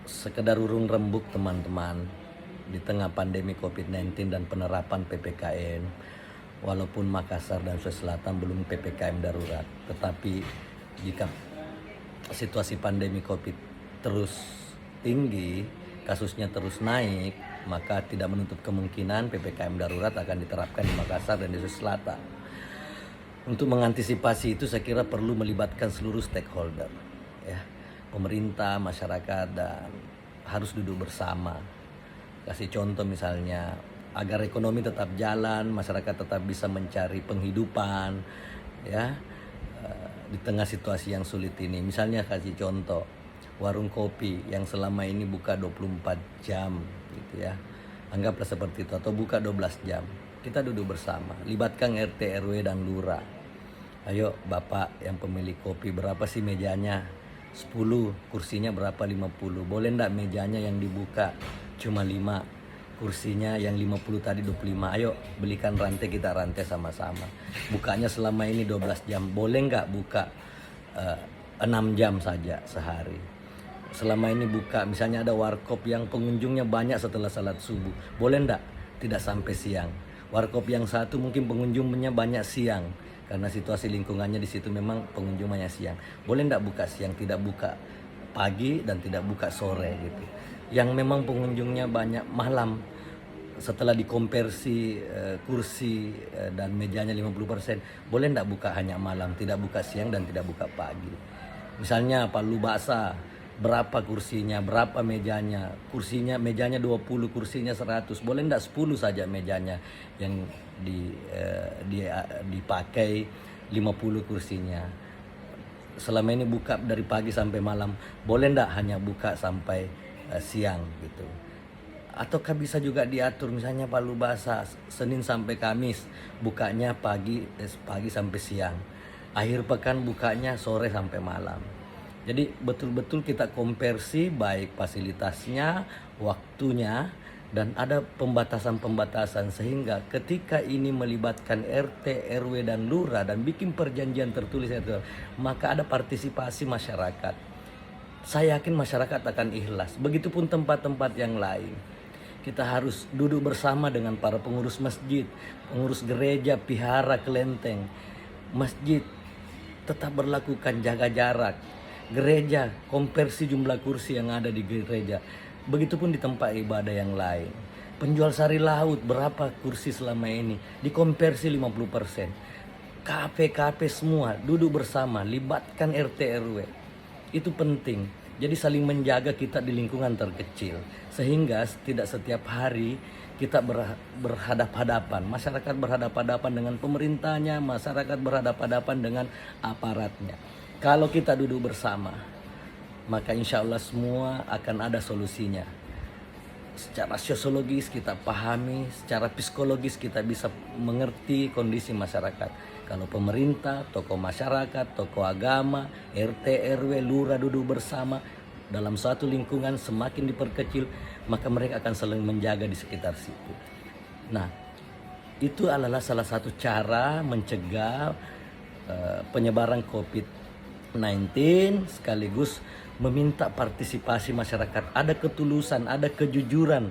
Sekedar urung rembuk teman-teman, di tengah pandemi COVID-19 dan penerapan PPKM, walaupun Makassar dan Sulawesi Selatan belum PPKM darurat, tetapi jika situasi pandemi COVID terus tinggi, kasusnya terus naik, maka tidak menutup kemungkinan PPKM darurat akan diterapkan di Makassar dan di Sulawesi Selatan. Untuk mengantisipasi itu saya kira perlu melibatkan seluruh stakeholder, ya, pemerintah, masyarakat, dan harus duduk bersama. Kasih contoh misalnya, agar ekonomi tetap jalan, masyarakat tetap bisa mencari penghidupan, ya, di tengah situasi yang sulit ini. Misalnya kasih contoh, warung kopi yang selama ini buka 24 jam gitu ya. Anggaplah seperti itu, atau buka 12 jam. Kita duduk bersama, libatkan RT, RW, dan lurah. Ayo Bapak yang pemilik kopi, berapa sih mejanya? 10, kursinya berapa? 50. Boleh enggak mejanya yang dibuka cuma 5, kursinya yang 50 tadi 25. Ayo belikan rantai, kita rantai sama-sama. Bukanya selama ini 12 jam. Boleh enggak buka 6 jam saja sehari? Selama ini buka, misalnya ada warkop yang pengunjungnya banyak setelah salat subuh. Boleh enggak tidak sampai siang? Warkop yang satu mungkin pengunjungnya banyak siang, karena situasi lingkungannya di situ memang pengunjung banyak siang. Boleh enggak buka siang, tidak buka pagi dan tidak buka sore gitu. Yang memang pengunjungnya banyak malam, setelah dikonversi kursi dan mejanya 50%, boleh enggak buka hanya malam, tidak buka siang dan tidak buka pagi. Misalnya Palu Basah, berapa kursinya, berapa mejanya? Mejanya 20, kursinya 100. Boleh enggak 10 saja mejanya yang dipakai, 50 kursinya. Selama ini buka dari pagi sampai malam, boleh enggak hanya buka sampai siang gitu. Ataukah bisa juga diatur, misalnya Palu Basah Senin sampai Kamis bukanya pagi sampai siang. Akhir pekan bukanya sore sampai malam. Jadi betul-betul kita konversi baik fasilitasnya, waktunya, dan ada pembatasan-pembatasan sehingga ketika ini melibatkan RT, RW, dan lurah dan bikin perjanjian tertulis itu, maka ada partisipasi masyarakat. Saya yakin masyarakat akan ikhlas. Begitupun tempat-tempat yang lain. Kita harus duduk bersama dengan para pengurus masjid, pengurus gereja, pihara, kelenteng. Masjid tetap berlakukan jaga jarak. Gereja konversi jumlah kursi yang ada di gereja. Begitupun di tempat ibadah yang lain. Penjual sari laut berapa kursi selama ini? Dikonversi 50%. Kafe-kafe semua duduk bersama, libatkan RT RW. Itu penting. Jadi saling menjaga kita di lingkungan terkecil. Sehingga tidak setiap hari kita berhadap-hadapan. Masyarakat berhadap-hadapan dengan pemerintahnya, masyarakat berhadap-hadapan dengan aparatnya. Kalau kita duduk bersama, maka insya Allah semua akan ada solusinya. Secara sosiologis kita pahami, secara psikologis kita bisa mengerti kondisi masyarakat. Kalau pemerintah, tokoh masyarakat, tokoh agama, RT, RW, lurah duduk bersama dalam suatu lingkungan semakin diperkecil, maka mereka akan saling menjaga di sekitar situ. Nah, itu adalah salah satu cara mencegah penyebaran COVID-19 sekaligus meminta partisipasi masyarakat. Ada ketulusan, ada kejujuran,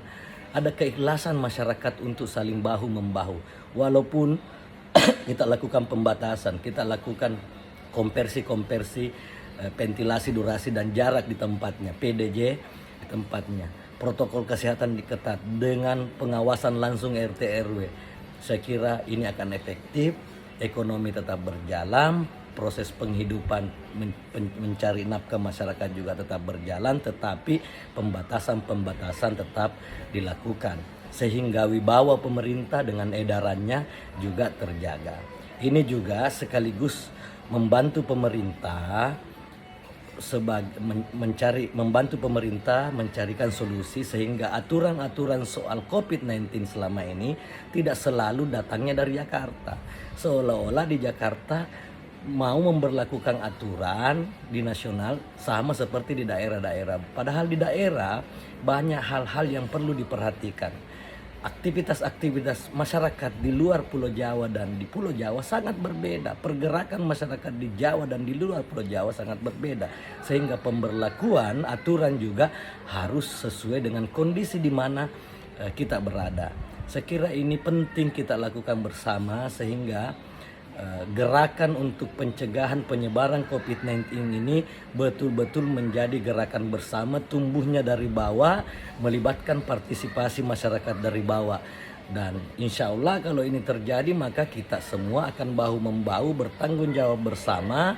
ada keikhlasan masyarakat untuk saling bahu-membahu. Walaupun kita lakukan pembatasan, kita lakukan konversi, ventilasi, durasi, dan jarak di tempatnya, PDJ di tempatnya. Protokol kesehatan diketat dengan pengawasan langsung RT RW. Saya kira ini akan efektif, ekonomi tetap berjalan, proses penghidupan mencari nafkah masyarakat juga tetap berjalan, tetapi pembatasan-pembatasan tetap dilakukan sehingga wibawa pemerintah dengan edarannya juga terjaga. Ini juga sekaligus membantu pemerintah membantu pemerintah mencarikan solusi sehingga aturan-aturan soal COVID-19 selama ini tidak selalu datangnya dari Jakarta. Seolah-olah di Jakarta mau memberlakukan aturan di nasional sama seperti di daerah-daerah. Padahal di daerah banyak hal-hal yang perlu diperhatikan. aktivitas-aktivitas masyarakat di luar Pulau Jawa dan di Pulau Jawa sangat berbeda. Pergerakan masyarakat di Jawa dan di luar Pulau Jawa sangat berbeda. Sehingga pemberlakuan aturan juga harus sesuai dengan kondisi di mana kita berada. Saya kira ini penting kita lakukan bersama sehingga gerakan untuk pencegahan penyebaran COVID-19 ini betul-betul menjadi gerakan bersama, tumbuhnya dari bawah, melibatkan partisipasi masyarakat dari bawah. Dan insya Allah kalau ini terjadi maka kita semua akan bahu-membahu bertanggung jawab bersama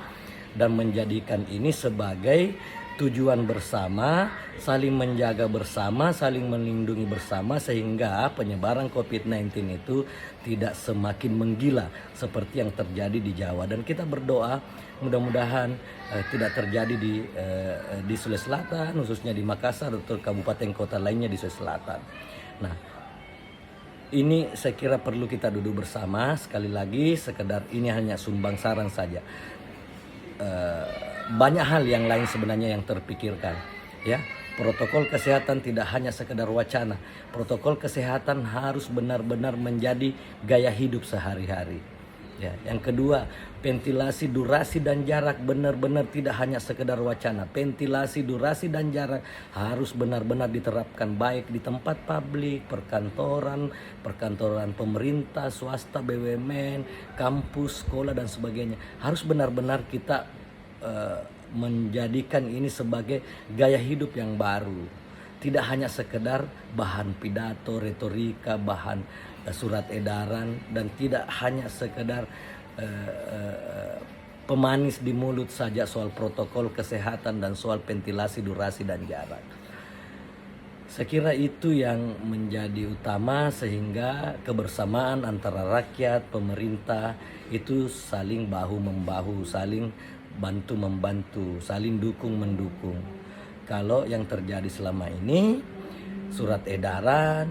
dan menjadikan ini sebagai tujuan bersama, saling menjaga bersama, saling melindungi bersama sehingga penyebaran COVID-19 itu tidak semakin menggila seperti yang terjadi di Jawa. Dan kita berdoa mudah-mudahan tidak terjadi di Sulawesi Selatan, khususnya di Makassar atau kabupaten kota lainnya di Sulawesi Selatan. Nah, ini saya kira perlu kita duduk bersama. Sekali lagi sekedar ini hanya sumbang saran saja. Banyak hal yang lain sebenarnya yang terpikirkan, ya. Protokol kesehatan tidak hanya sekedar wacana. Protokol kesehatan harus benar-benar menjadi gaya hidup sehari-hari. Ya, yang kedua, ventilasi, durasi dan jarak benar-benar tidak hanya sekedar wacana. Ventilasi, durasi dan jarak harus benar-benar diterapkan baik di tempat publik, perkantoran pemerintah, swasta, BUMN, kampus, sekolah dan sebagainya. Harus benar-benar kita menjadikan ini sebagai gaya hidup yang baru. Tidak hanya sekedar bahan pidato, retorika, bahan surat edaran, dan tidak hanya sekedar pemanis di mulut saja soal protokol kesehatan dan soal ventilasi, durasi dan jarak. Saya kira itu yang menjadi utama sehingga kebersamaan antara rakyat, pemerintah itu saling bahu-membahu, saling bantu-membantu, saling dukung-mendukung. Kalau yang terjadi selama ini, surat edaran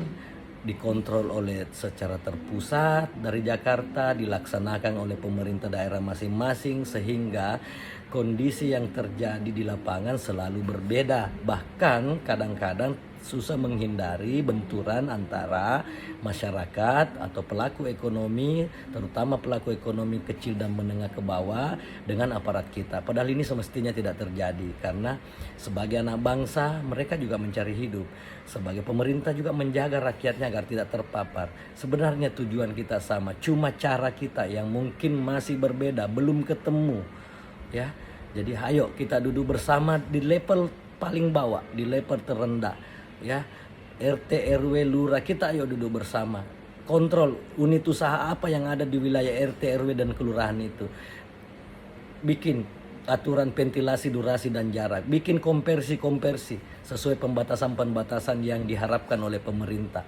dikontrol oleh secara terpusat dari Jakarta, dilaksanakan oleh pemerintah daerah masing-masing sehingga kondisi yang terjadi di lapangan selalu berbeda. Bahkan kadang-kadang susah menghindari benturan antara masyarakat atau pelaku ekonomi, terutama pelaku ekonomi kecil dan menengah ke bawah dengan aparat kita. Padahal ini semestinya tidak terjadi karena sebagai anak bangsa mereka juga mencari hidup. Sebagai pemerintah juga menjaga rakyatnya agar tidak terpapar. Sebenarnya tujuan kita sama, cuma cara kita yang mungkin masih berbeda, belum ketemu. Ya, jadi ayo kita duduk bersama di level paling bawah, di level terendah. Ya, RT, RW, lurah, kita ayo duduk bersama. Kontrol unit usaha apa yang ada di wilayah RT, RW dan kelurahan itu. Bikin aturan ventilasi, durasi dan jarak. Bikin konversi sesuai pembatasan-pembatasan yang diharapkan oleh pemerintah.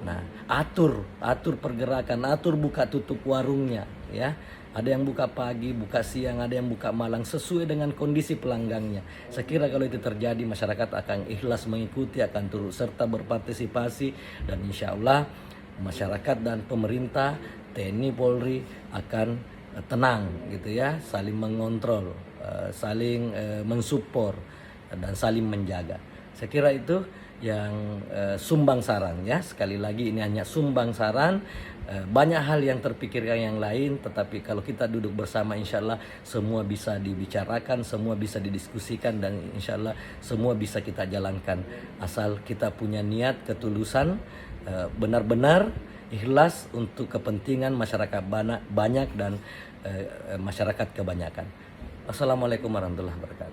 Nah, atur pergerakan, atur buka tutup warungnya, ya. Ada yang buka pagi, buka siang, ada yang buka malam sesuai dengan kondisi pelanggannya. Saya kira kalau itu terjadi masyarakat akan ikhlas mengikuti, akan turut serta berpartisipasi dan insya Allah masyarakat dan pemerintah, TNI, Polri akan tenang gitu ya, saling mengontrol, saling mensupport dan saling menjaga. Saya kira itu yang sumbang saran ya. Sekali lagi ini hanya sumbang saran. Banyak hal yang terpikirkan yang lain, tetapi kalau kita duduk bersama insya Allah semua bisa dibicarakan, semua bisa didiskusikan dan insya Allah semua bisa kita jalankan asal kita punya niat, ketulusan, benar-benar ikhlas untuk kepentingan masyarakat banyak dan masyarakat kebanyakan. Assalamualaikum warahmatullahi wabarakatuh.